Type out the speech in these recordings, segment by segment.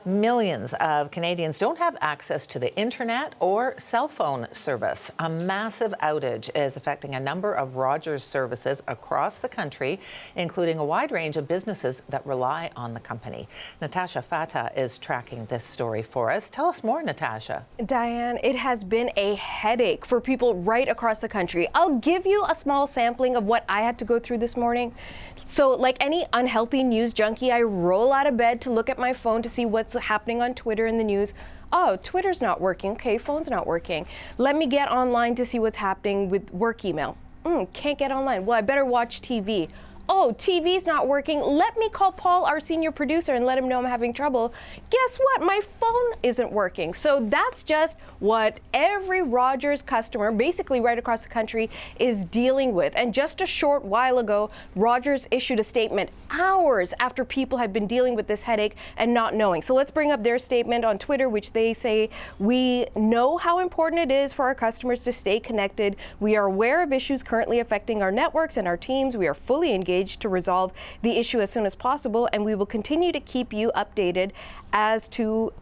Millions of Canadians don't have access to the internet or cell phone service. A massive outage is affecting a number of Rogers services across the country, including a wide range of businesses that rely on the company. Natasha Fata is tracking this story for us. Tell us more, Natasha. Diane, it has been a headache for people right across the country. I'll give you a small sampling of what I had to go through this morning. So like any unhealthy news junkie, I roll out of bed to look at my phone to see what's happening on Twitter and the news. Oh, Twitter's not working. Okay, phone's not working. Let me get online to see what's happening with work email. Can't get online. Well, I better watch TV. Oh, TV's not working. Let me call Paul, our senior producer, and let him know I'm having trouble. Guess what? My phone isn't working. So that's just what every Rogers customer, basically right across the country, is dealing with. And just a short while ago, Rogers issued a statement hours after people had been dealing with this headache and not knowing. So let's bring up their statement on Twitter, which they say, "We know how important it is for our customers to stay connected. We are aware of issues currently affecting our networks and our teams. We are fully engaged to resolve the issue as soon as possible, and we will continue to keep you updated as to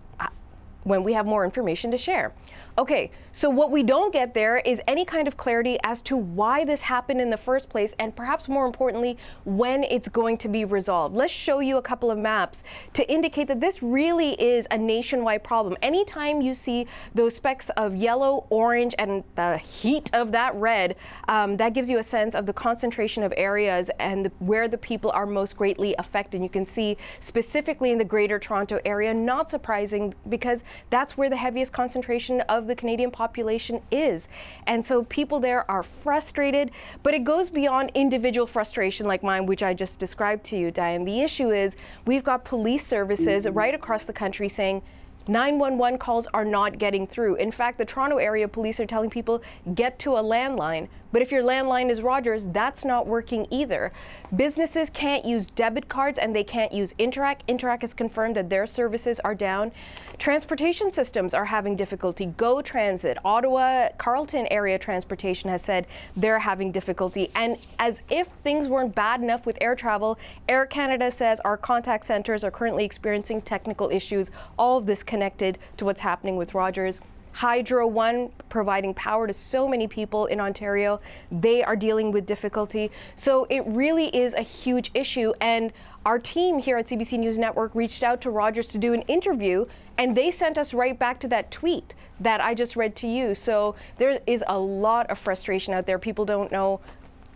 when we have more information to share." Okay, so what we don't get there is any kind of clarity as to why this happened in the first place, and perhaps more importantly, when it's going to be resolved. Let's show you a couple of maps to indicate that this really is a nationwide problem. Anytime you see those specks of yellow, orange, and the heat of that red, that gives you a sense of the concentration of areas and where the people are most greatly affected. You can see specifically in the Greater Toronto area, not surprising because that's where the heaviest concentration of the Canadian population is. And so people there are frustrated, but it goes beyond individual frustration like mine, which I just described to you, Diane. The issue is we've got police services right across the country saying 911 calls are not getting through. In fact, the Toronto area police are telling people get to a landline. But if your landline is Rogers, that's not working either. Businesses can't use debit cards and they can't use Interac. Interac has confirmed that their services are down. Transportation systems are having difficulty. Go Transit, Ottawa, Carleton area transportation has said they're having difficulty. And as if things weren't bad enough with air travel, Air Canada says our contact centers are currently experiencing technical issues. All of this connected to what's happening with Rogers. Hydro One providing power to so many people in Ontario. They are dealing with difficulty. So it really is a huge issue. And our team here at CBC News Network reached out to Rogers to do an interview, and they sent us right back to that tweet that I just read to you. So there is a lot of frustration out there. People don't know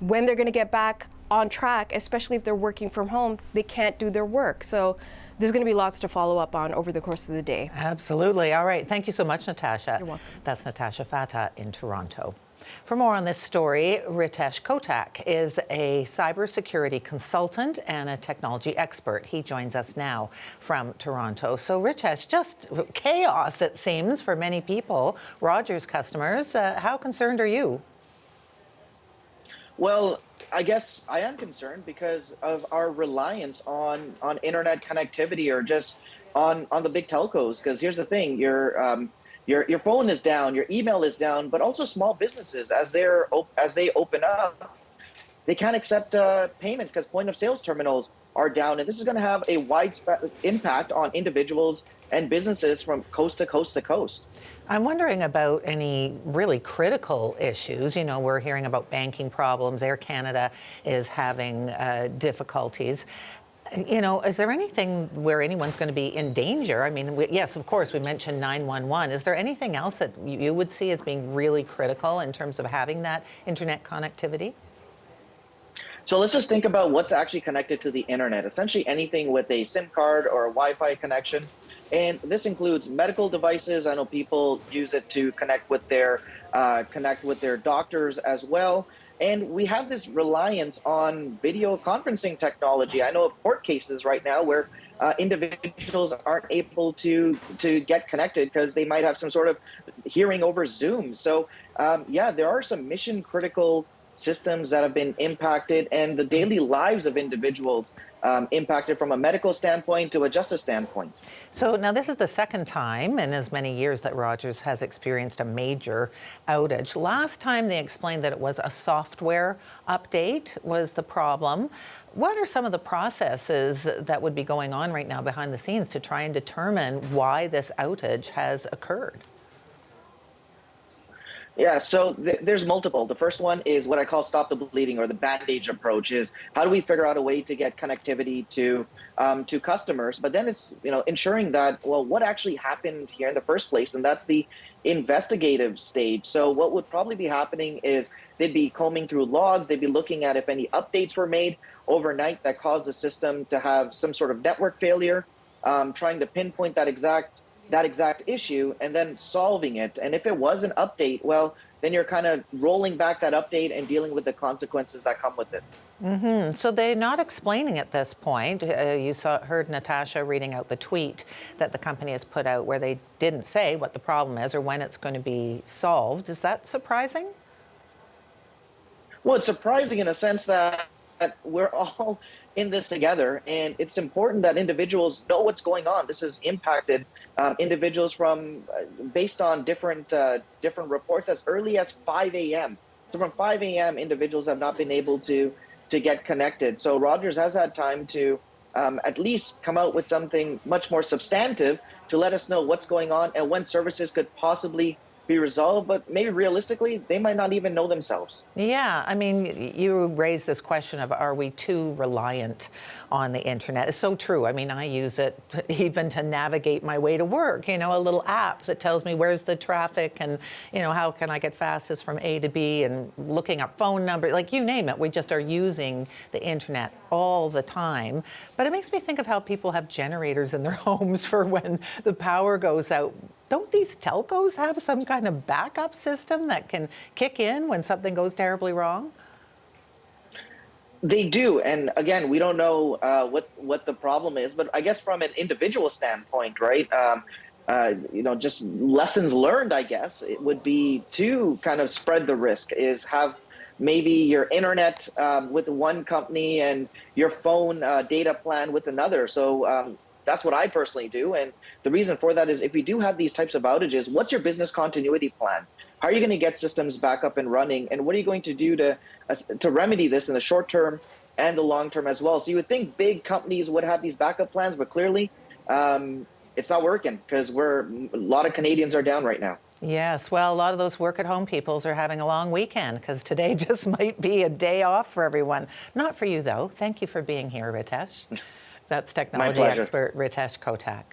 when they're going to get back on track, especially if they're working from home. They can't do their work. So there's going to be lots to follow up on over the course of the day. Absolutely. All right. Thank you so much, Natasha. You're welcome. That's Natasha Fata in Toronto. For more on this story, Ritesh Kotak is a cybersecurity consultant and a technology expert. He joins us now from Toronto. So, Ritesh, just chaos, it seems, for many people, Rogers customers. How concerned are you? Well, I guess I am concerned because of our reliance on internet connectivity or just on the big telcos. Because here's the thing, your phone is down, your email is down, but also small businesses as they open up, they can't accept payments because point of sales terminals are down, and this is going to have a widespread impact on individuals and businesses from coast to coast to coast. I'm wondering about any really critical issues. You know, we're hearing about banking problems. Air Canada is having difficulties. You know, is there anything where anyone's going to be in danger? I mean, yes, of course, we mentioned 911. Is there anything else that you would see as being really critical in terms of having that internet connectivity? So let's just think about what's actually connected to the internet. Essentially anything with a SIM card or a Wi-Fi connection. And this includes medical devices. I know people use it to connect with their doctors as well. And we have this reliance on video conferencing technology. I know of court cases right now where individuals aren't able to get connected because they might have some sort of hearing over Zoom. So yeah, there are some mission critical systems that have been impacted, and the daily lives of individuals impacted from a medical standpoint to a justice standpoint. So now this is the second time in as many years that Rogers has experienced a major outage. Last time they explained that it was a software update was the problem. What are some of the processes that would be going on right now behind the scenes to try and determine why this outage has occurred? Yeah, so there's multiple. The first one is what I call stop the bleeding, or the bandage approach. Is how do we figure out a way to get connectivity to customers? But then it's ensuring that, well, what actually happened here in the first place, and that's the investigative stage. So what would probably be happening is they'd be combing through logs. They'd be looking at if any updates were made overnight that caused the system to have some sort of network failure, trying to pinpoint that exact issue and then solving it. And if it was an update, well, then you're kind of rolling back that update and dealing with the consequences that come with it. So they're not explaining at this point. You heard Natasha reading out the tweet that the company has put out where they didn't say what the problem is or when it's going to be solved. Is that surprising? Well, it's surprising in a sense that we're all in this together, and it's important that individuals know what's going on. This has impacted individuals from based on different reports as early as 5 a.m. So from 5 a.m., individuals have not been able to get connected. So Rogers has had time to at least come out with something much more substantive to let us know what's going on and when services could possibly be resolved, but maybe realistically, they might not even know themselves. Yeah, I mean, you raised this question of, are we too reliant on the internet? It's so true. I mean, I use it even to navigate my way to work, a little app that tells me where's the traffic and, how can I get fastest from A to B, and looking up phone numbers, like you name it. We just are using the internet all the time. But it makes me think of how people have generators in their homes for when the power goes out. Don't these telcos have some kind of backup system that can kick in when something goes terribly wrong? They do, and again, we don't know what the problem is. But I guess from an individual standpoint, right? Just lessons learned. I guess it would be to kind of spread the risk. Is have maybe your internet with one company and your phone data plan with another. So. That's what I personally do. And the reason for that is if you do have these types of outages, what's your business continuity plan? How are you going to get systems back up and running? And what are you going to do to remedy this in the short term and the long term as well? So you would think big companies would have these backup plans, but clearly it's not working because a lot of Canadians are down right now. Yes, well, a lot of those work-at-home peoples are having a long weekend because today just might be a day off for everyone. Not for you, though. Thank you for being here, Ritesh. That's technology expert Ritesh Kotak.